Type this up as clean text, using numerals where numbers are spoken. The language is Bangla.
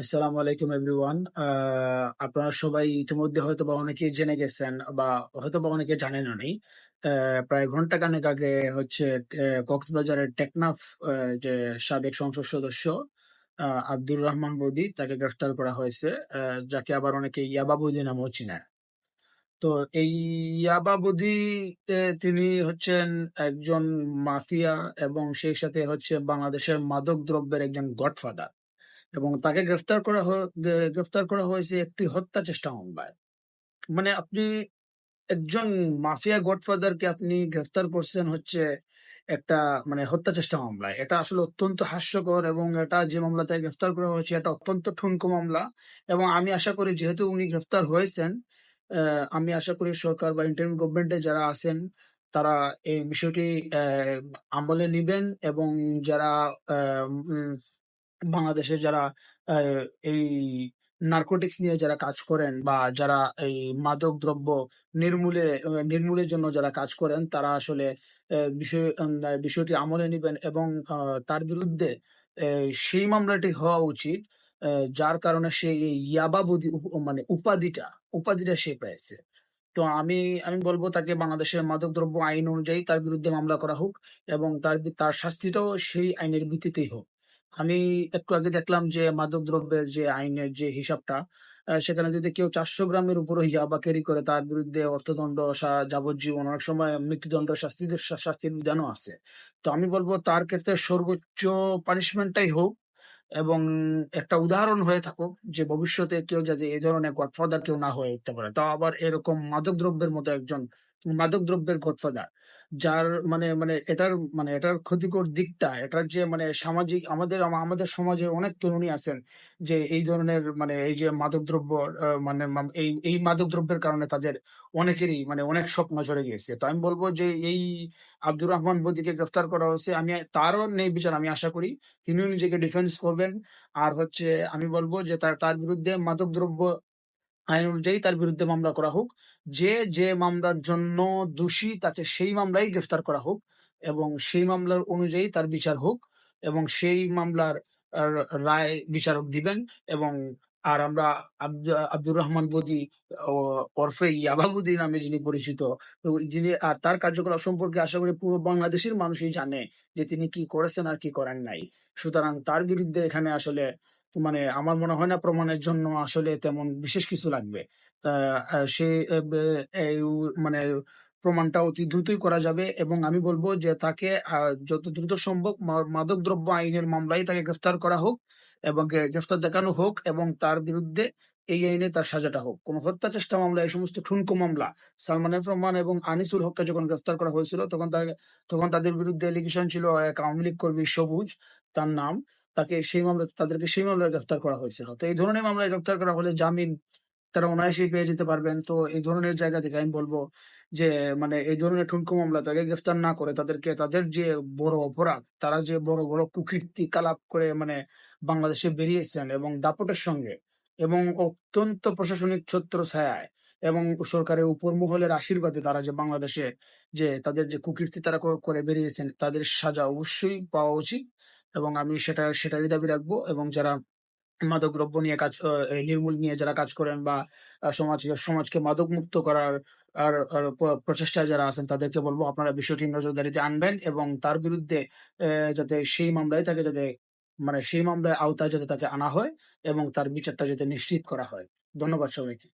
আসসালামু আলাইকুম এভরিওয়ান। আপনারা সবাই ইতিমধ্যে হয়তোবা অনেকেই জেনে গেছেন বা হয়তোবা অনেকে জানেনও নি। প্রায় ঘন্টাখানেক আগে হচ্ছে কক্সবাজারের টেকনাফ যে সাবেক সংসদ সদস্য আব্দুর রহমান বদি তাকে গ্রেফতার করা হয়েছে, যাকে আবার অনেকে ইয়াবা বদি নামেও চিনেন। তো এই ইয়াবা বদি তিনি হচ্ছেন একজন মাফিয়া এবং সেই সাথে হচ্ছে বাংলাদেশের মাদক দ্রব্যের একজন গডফাদার, এবং তাকে গ্রেফতার করা হয়েছে একটি হত্যা চেষ্টা মামলায়। মানে আপনি একজন মাফিয়া গডফাদারকে আপনি গ্রেফতার করছেন হচ্ছে একটা মানে হত্যা চেষ্টা মামলায়। এটা আসলে অত্যন্ত হাস্যকর, এবং এটা যে মামলাতে গ্রেফতার করা হয়েছে এটা অত্যন্ত ঠুনকো মামলা। এবং আমি আশা করি যেহেতু উনি গ্রেফতার হয়েছেন, আমি আশা করি সরকার বা ইন্টারিম গভর্নমেন্টে যারা আছেন তারা এই বিষয়টি আমলে নিবেন, এবং যারা আহ, উম, বাংলাদেশে যারা এই নার্কোটিক্স নিয়ে যারা কাজ করেন বা যারা এই মাদক দ্রব্য নির্মূলের জন্য যারা কাজ করেন তারা আসলে বিষয়টি আমলে নেবেন, এবং তার বিরুদ্ধে সেই মামলাটি হওয়া উচিত, যার কারণে সে এই ইয়াবাবুদি মানে উপাধিটা সে পেয়েছে। তো আমি আমি বলবো তাকে বাংলাদেশের মাদকদ্রব্য আইন অনুযায়ী তার বিরুদ্ধে মামলা করা হোক, এবং তার শাস্তিটাও সেই আইনের ভিত্তিতেই হোক। আমি একটু আগে দেখলাম যে মাদকদ্রব্যের যে আইনের যে হিসাবটা, সেখানে যদি কেউ 400 গ্রামের উপরে ইয়াবা ক্যারি করে তার বিরুদ্ধে অর্থদণ্ড, যাবজ্জীবন, অনেক সময় মৃত্যুদণ্ড শাস্তির বিধানও আছে। তো আমি বলবো তার ক্ষেত্রে সর্বোচ্চ পানিশমেন্টটাই হোক, এবং একটা উদাহরণ হয়ে থাকুক যে ভবিষ্যতে কেউ যাতে এই ধরনের গডফাদার কেউ না হয়ে উঠতে পারে, তাও আবার এরকম মাদকদ্রব্যের মতো একজন মাদকদ্রব্যের গডফাদার, যার এটার ক্ষতিকর দিকটা, এটার যে মানে সামাজিক, আমাদের সমাজে অনেক তরুণী আছেন যে এই ধরনের মানে এই যে মাদকদ্রব্য, এই মাদকদ্রব্যের কারণে তাদের অনেকেরই মানে অনেক স্বপ্ন ঝরে গিয়েছে। তো আমি বলবো যে এই আব্দুর রহমান বদিকে গ্রেফতার করা হয়েছে, আমি তারও ন্যায় বিচার আমি আশা করি, তিনিও নিজেকে ডিফেন্স করবেন। আর হচ্ছে আমি বলবো যে তার তার বিরুদ্ধে মাদকদ্রব্য আইন অনুযায়ী তার বিরুদ্ধে মামলা করা হোক। যে যে মামলার জন্য দোষী তাকে সেই মামলায় গ্রেফতার করা হোক, এবং সেই মামলার অনুযায়ী তার বিচার হোক, এবং সেই মামলার রায় বিচারক দিবেন। এবং আর আমরা আব্দুর রহমান বদি ওরফে ইয়াবা বদি নামে যিনি পরিচিত, তো যিনি আর তার কার্যকলাপ সম্পর্কে আশা করি পুরো বাংলাদেশের মানুষই জানে যে তিনি কি করেছেন আর কি করেন নাই। সুতরাং তার বিরুদ্ধে এখানে আসলে মানে আমার মনে হয় না প্রমাণের জন্য আসলে তেমন বিশেষ কিছু লাগবে। তা সে মানে প্রমাণটা অতি দ্রুতই করা যাবে, এবং আমি বলবো যে তাকে যত দ্রুত সম্ভব মাদকদ্রব্য আইনের মামলায় তাকে গ্রেফতার করা হোক, এবং গ্রেফতার দেখানো হোক, এবং তার বিরুদ্ধে এই আইনে তার সাজাটা হোক। কোন হত্যা চেষ্টা মামলা, এই সমস্ত ঠুনকো মামলা, সালমান এফ রহমান এবং আনিসুল হককে যখন গ্রেফতার করা হয়েছিল তখন তাদের বিরুদ্ধে এলিগেশন ছিল এক আওয়ামী লীগ কর্মী সবুজ, তার নাম, তাদেরকে সেই মামলায় গ্রেফতার করা হয়েছিল। তো এই ধরনের মামলায় গ্রেফতার করা হলে জামিন তারা অনায়াসেই পেয়ে যেতে পারবেন। তো এই ধরনের জায়গা থেকে আমি বলবো যে মানে এই ধরনের ঠুনকো মামলা তাকে গ্রেফতার না করে তাদের যে বড় অপরাধ, তারা যে বড় বড় কুকীর্তি কালাপ করে মানে বাংলাদেশে বেরিয়েছেন এবং দাপটের সঙ্গে, এবং অত্যন্ত প্রশাসনিক ছত্রছায়ায় এবং সরকারের উপর মহলের আশীর্বাদে তারা যে বাংলাদেশে যে তাদের যে কুকীর্তি তারা করে বেরিয়েছেন, তাদের সাজা অবশ্যই পাওয়া উচিত। এবং আমি সেটারই দাবি রাখবো, এবং যারা মাদকদ্রব্য নিয়ে নির্মূল নিয়ে যারা কাজ করেন বা সমাজকে মাদক মুক্ত করার প্রচেষ্টায় যারা আছেন তাদেরকে বলবো আপনারা বিষয়টি নজরদারিতে আনবেন, এবং তার বিরুদ্ধে যাতে সেই মামলায় আওতায় যাতে তাকে আনা হয়, এবং তার বিচারটা যাতে নিশ্চিত করা হয়। ধন্যবাদ সবাইকে।